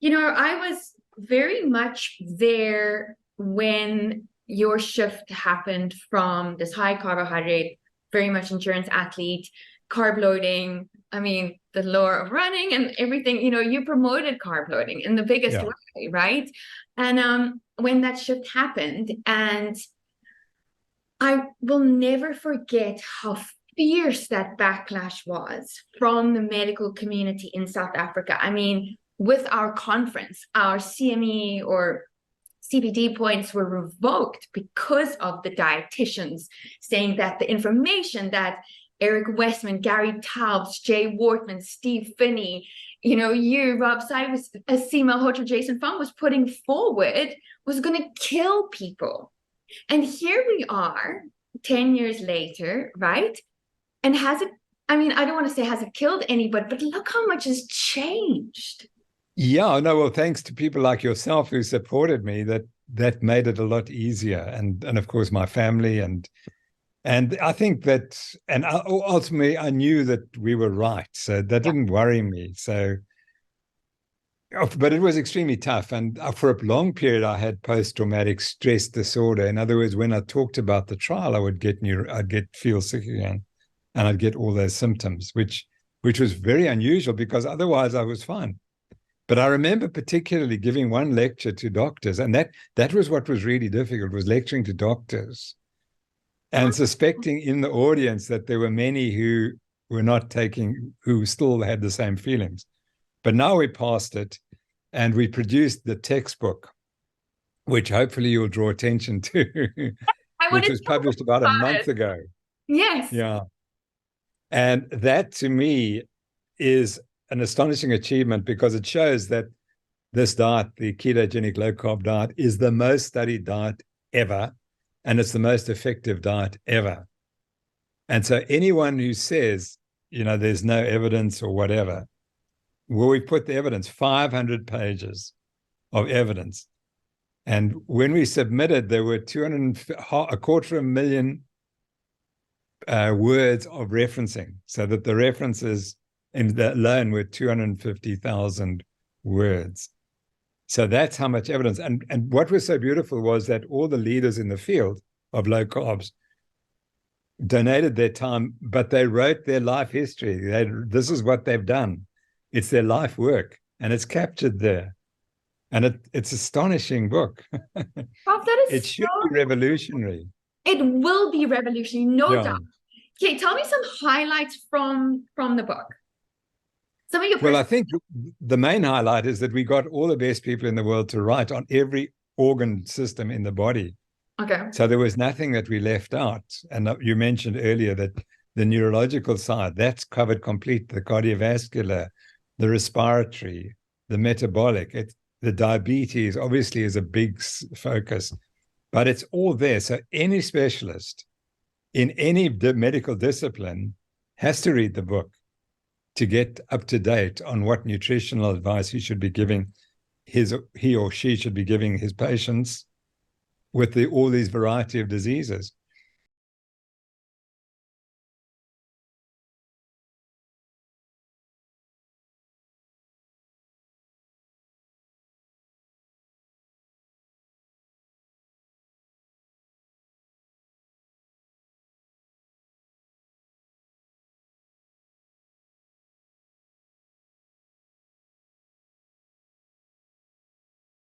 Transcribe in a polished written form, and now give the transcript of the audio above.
I was very much there when your shift happened from this high carbohydrate, very much endurance athlete, carb loading. I mean, the law of running and everything, you promoted carb loading in the biggest Yeah. way, right? And when that shift happened, and I will never forget how fierce that backlash was from the medical community in South Africa. I mean, with our conference, our CME or CPD points were revoked because of the dietitians saying that the information that Eric Westman, Gary Taubes, Jay Wortman, Steve Finney, Rob Cywes, Asima Hotra, Jason Fung was putting forward was going to kill people. And here we are 10 years later, right? And has it, I mean, I don't want to say has it killed anybody, but look how much has changed. Yeah, no, well, thanks to people like yourself who supported me, that made it a lot easier. And of course my family and I think that, and ultimately I knew that we were right. So that Yeah. didn't worry me. So, but it was extremely tough. And for a long period, I had post-traumatic stress disorder. In other words, when I talked about the trial, I'd feel sick again, and I'd get all those symptoms, which was very unusual because otherwise I was fine. But I remember particularly giving one lecture to doctors, and that was what was really difficult, was lecturing to doctors and suspecting in the audience that there were many who who still had the same feelings. But now we passed it, and we produced the textbook, which hopefully you'll draw attention to, I want which to was talk published about a about month it. ago. Yes. Yeah. And that to me is an astonishing achievement because it shows that this diet, the ketogenic low carb diet, is the most studied diet ever, and it's the most effective diet ever. And so anyone who says, there's no evidence or whatever, well, we put the evidence, 500 pages of evidence. And when we submitted, there were a quarter of a million words of referencing, so that the references in the alone were 250,000 words. So that's how much evidence. And what was so beautiful was that all the leaders in the field of low carbs donated their time, but they wrote their life history. This is what they've done. It's their life work, and it's captured there. And it's astonishing book. Rob, that It is should be so, revolutionary. it will be revolutionary, no Yeah. doubt. Okay, tell me some highlights from the book. Some of your Well, personal. I think the main highlight is that we got all the best people in the world to write on every organ system in the body. Okay. So there was nothing that we left out. And you mentioned earlier that the neurological side, that's covered complete, the cardiovascular, the respiratory, the metabolic, the diabetes obviously is a big focus, but it's all there. So any specialist in any medical discipline has to read the book to get up to date on what nutritional advice he should be giving he or she should be giving his patients with all these variety of diseases.